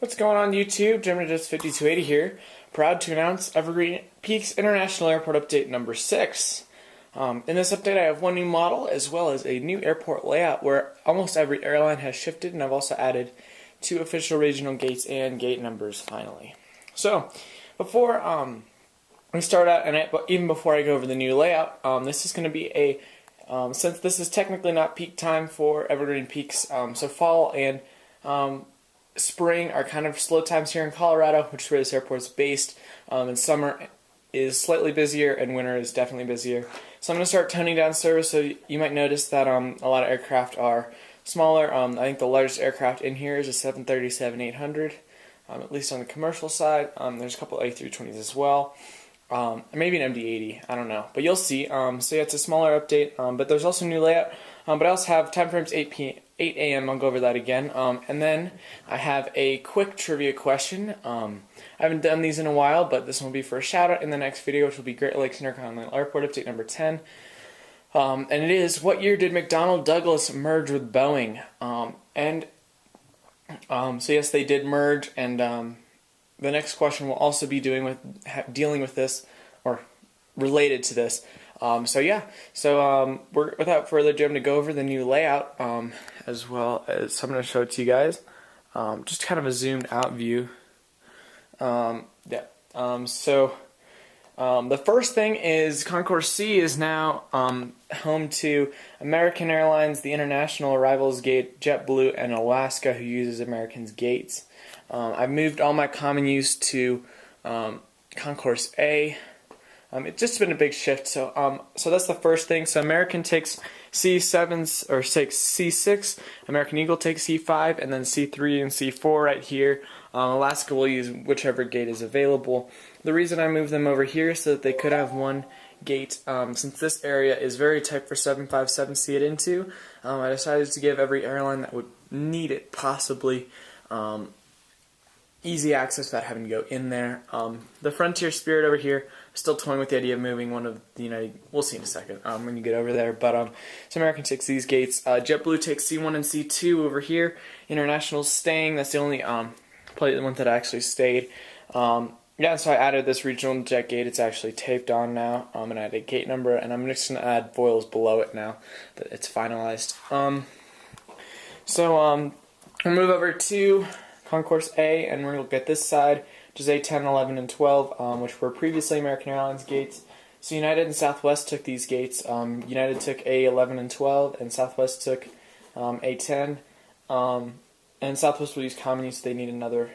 What's going on YouTube? Gemini5280 here, proud to announce Evergreen Peaks International Airport update number 6. In this update I have one new model as well as a new airport layout where almost every airline has shifted, and I've also added 2 official regional gates and gate numbers finally. So, before we start out, and even before I go over the new layout, this is going to be a, since this is technically not peak time for Evergreen Peaks, so fall and spring are kind of slow times here in Colorado, which is where this airport is based, and summer is slightly busier and winter is definitely busier. So I'm going to start toning down service, so you might notice that a lot of aircraft are smaller. I think the largest aircraft in here is a 737-800, at least on the commercial side. There's a couple A320s as well. Maybe an MD-80, I don't know, but you'll see. So yeah, it's a smaller update, but there's also a new layout, but I also have time frames 8 a.m. I'll go over that again, and then I have a quick trivia question. I haven't done these in a while, but this one will be for a shout out in the next video, which will be Great Lakes Intercontinental Airport update number 10. And it is, what year did McDonnell Douglas merge with Boeing? So yes, they did merge, and the next question will also be dealing with this, or related to this. Without further ado, I'm going to go over the new layout, as well as I'm going to show it to you guys. Just kind of a zoomed out view. The first thing is Concourse C is now home to American Airlines, the International Arrivals Gate, JetBlue, and Alaska, who uses American's gates. I've moved all my common use to Concourse A. It's just been a big shift, so that's the first thing. So American takes C7 or C6, American Eagle takes C5, and then C3 and C4 right here. Alaska will use whichever gate is available. The reason I moved them over here is so that they could have one gate. Since this area is very tight for 757 to get into, I decided to give every airline that would need it possibly easy access without having to go in there. The Frontier Spirit over here, still toying with the idea of moving one of the United. We'll see in a second when you get over there. But so American takes these gates. JetBlue takes C1 and C2 over here. International's staying. That's the only probably the one that actually stayed. Yeah, so I added this regional jet gate. It's actually taped on now. I'm gonna add a gate number, and I'm just gonna add foils below it now that it's finalized. We'll move over to Concourse A, and we're going to look at this side, which is A10, 11, and 12, which were previously American Airlines gates. So United and Southwest took these gates. United took A11 and 12, and Southwest took A10. And Southwest will use common use if they need another,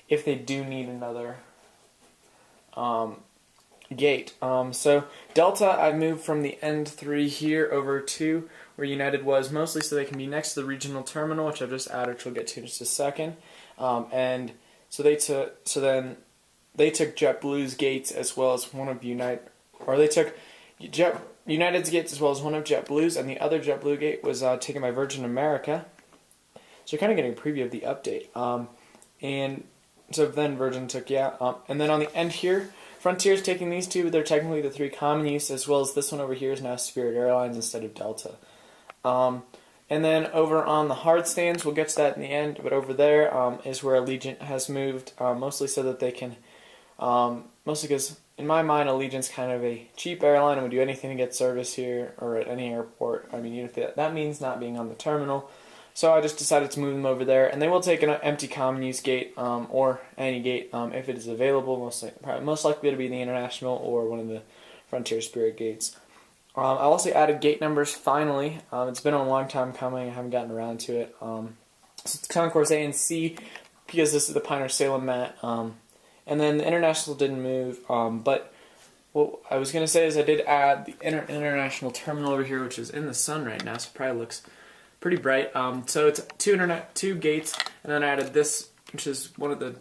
if they do need another gate. So Delta, I've moved from the end 3 here over to where United was, mostly so they can be next to the regional terminal, which I've just added, which we'll get to in just a second. And so they took JetBlue's gates as well as one of they took United's gates as well as one of JetBlue's, and the other JetBlue gate was taken by Virgin America. So you're kind of getting a preview of the update. And so then Virgin took, and then on the end here, Frontier's taking these 2, but they're technically the 3 common use, as well as this one over here is now Spirit Airlines instead of Delta. And then over on the hard stands, we'll get to that in the end, but over there is where Allegiant has moved, mostly so that they can, mostly because in my mind Allegiant's kind of a cheap airline and would do anything to get service here or at any airport. I mean, that means not being on the terminal. So I just decided to move them over there, and they will take an empty common use gate, or any gate if it is available. Most likely to be the International or one of the Frontier Spirit gates. I also added gate numbers finally. It's been a long time coming. I haven't gotten around to it. So it's Concourse A and C, because this is the Pioneer Salem mat. And then the International didn't move. But what I was going to say is I did add the International terminal over here, which is in the sun right now, so it probably looks pretty bright. So it's 2 gates, and then I added this, which is one of the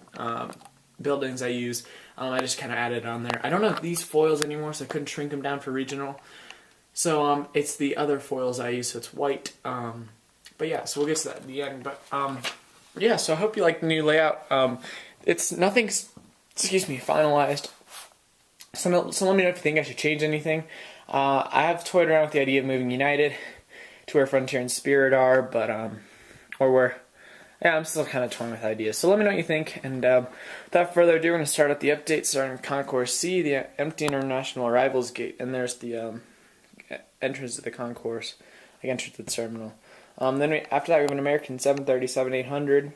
buildings I use. I just kind of added it on there. I don't have these foils anymore, so I couldn't shrink them down for regional. So it's the other foils I use, so it's white. But yeah, so we'll get to that at the end. But yeah, so I hope you like the new layout. Nothing's finalized. So let me know if you think I should change anything. I have toyed around with the idea of moving United to where Frontier and Spirit are, but or where Yeah, I'm still kind of toying with ideas. So let me know what you think. And without further ado, we're going to start at the update starting with Concourse C, the empty international arrivals gate. And there's the entrance to the concourse, like entrance to the terminal. After that, we have an American 737-800,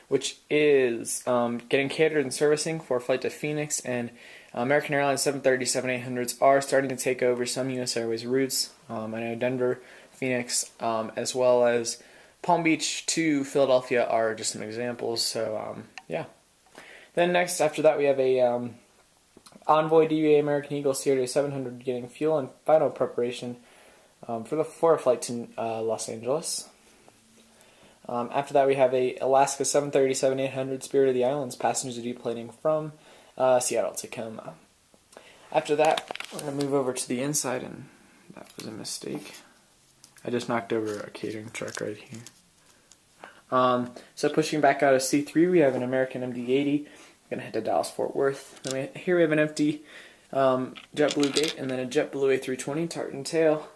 which is getting catered and servicing for a flight to Phoenix. And American Airlines 737-800s are starting to take over some U.S. Airways routes. I know Denver, Phoenix, as well as Palm Beach to Philadelphia are just some examples. So, yeah. Then next, after that, we have a Envoy DBA American Eagle Sierra 700 getting fuel and final preparation for a flight to Los Angeles. After that, we have a Alaska 737-800 Spirit of the Islands passengers deplaning from Seattle to Tacoma. After that, we're going to move over to the inside, and that was a mistake. I just knocked over a catering truck right here. So pushing back out of C3, we have an American MD-80. We're going to head to Dallas-Fort Worth. Here we have an empty JetBlue gate, and then a JetBlue A320 tartan tail.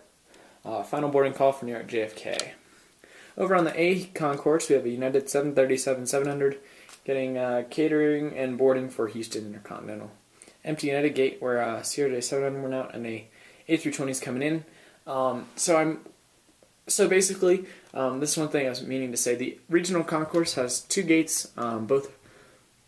Final boarding call for New York JFK. Over on the A concourse, we have a United 737-700 getting catering and boarding for Houston Intercontinental. Empty United gate where Sierra 700 went out and a A320 is coming in. So basically, this is one thing I was meaning to say. The regional concourse has two gates, both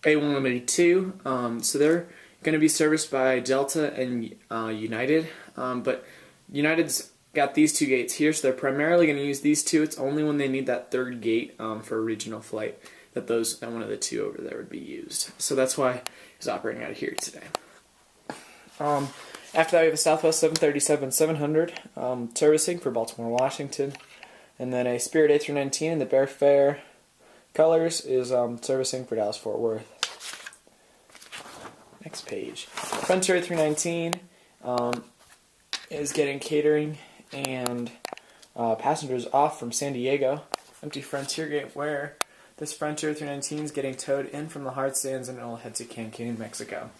A1 and A2. So they're going to be serviced by Delta and United. But United's got these two gates here, so they're primarily going to use these two. It's only when they need that third gate for a regional flight that one of the two over there would be used. So that's why it's operating out of here today. After that, we have a Southwest 737-700 servicing for Baltimore, Washington. And then a Spirit A319 in the Bear Fair colors is servicing for Dallas-Fort Worth. Next page. Frontier A319 is getting catering and passengers off from San Diego. Empty Frontier gate where this Frontier A319 is getting towed in from the hard stands and it'll head to Cancun, Mexico.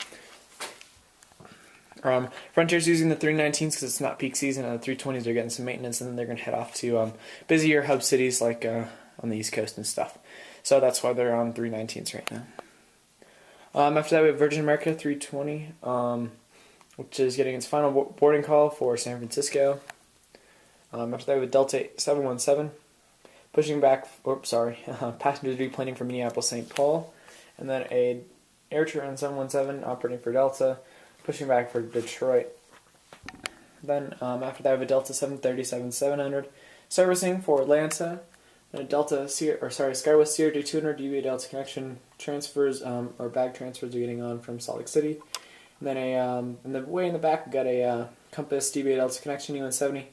Frontier's using the 319s because it's not peak season, and the 320s are getting some maintenance, and then they're going to head off to busier hub cities like on the East Coast and stuff. So that's why they're on 319s right now. After that, we have Virgin America 320, which is getting its final boarding call for San Francisco. After that, we have Delta 717 pushing back. Passengers deplaning from Minneapolis-St. Paul, and then a AirTran 717 operating for Delta, pushing back for Detroit. Then after that, we have a Delta 737-700 servicing for Atlanta, and a Skywest Sierra 200 DBA Delta connection transfers or bag transfers are getting on from Salt Lake City. And then in the way in the back, we got a Compass DBA Delta connection UN70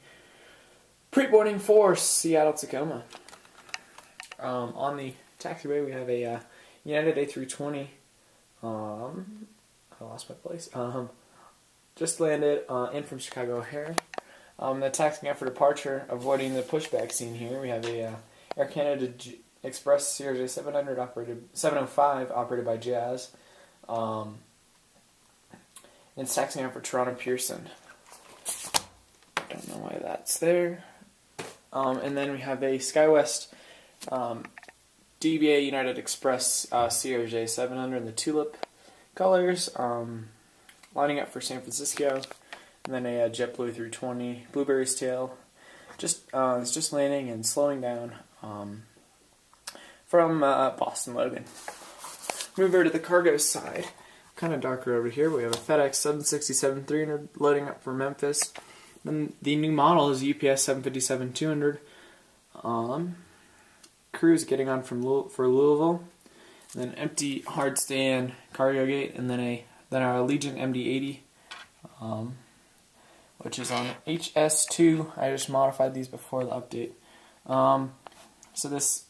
pre-boarding for Seattle Tacoma. On the taxiway, we have a United A320. I lost my place. Just landed in from Chicago O'Hare. The taxiing out for departure, avoiding the pushback scene here. We have a Air Canada Express Sierra 705 operated by Jazz. It's taxiing out for Toronto Pearson. Don't know why that's there. And then we have a SkyWest DBA United Express CRJ 700 in the Tulip colors, lining up for San Francisco, and then a JetBlue 320 Blueberry's Tail. It's just landing and slowing down from Boston Logan. Move over to the cargo side. Kind of darker over here. We have a FedEx 767-300 loading up for Memphis. Then the new model is UPS 757-200. Cruise getting on for Louisville. And then empty hard stand cargo gate, and then our Allegiant MD-80, which is on HS2. I just modified these before the update. So this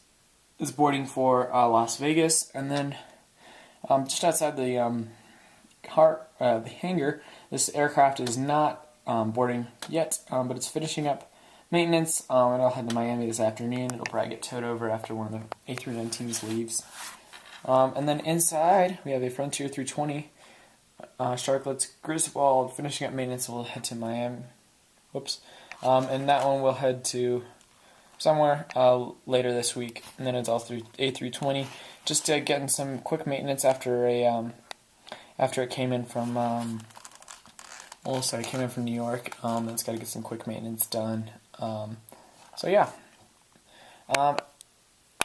is boarding for Las Vegas, and then just outside the hangar, this aircraft is not boarding yet, but it's finishing up maintenance, and I'll head to Miami this afternoon. It'll probably get towed over after one of the A319s leaves. And then inside, we have a Frontier 320 Sharklets Griswold finishing up maintenance. We'll head to Miami. And that one will head to somewhere later this week, and then it's all through A320. Just getting some quick maintenance after it came in from it came in from New York. It's got to get some quick maintenance done. So yeah. I'm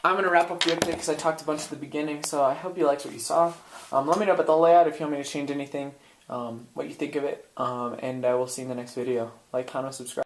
going to wrap up the update because I talked a bunch at the beginning, so I hope you liked what you saw. Let me know about the layout if you want me to change anything, what you think of it, and we'll see you in the next video. Like, comment, subscribe.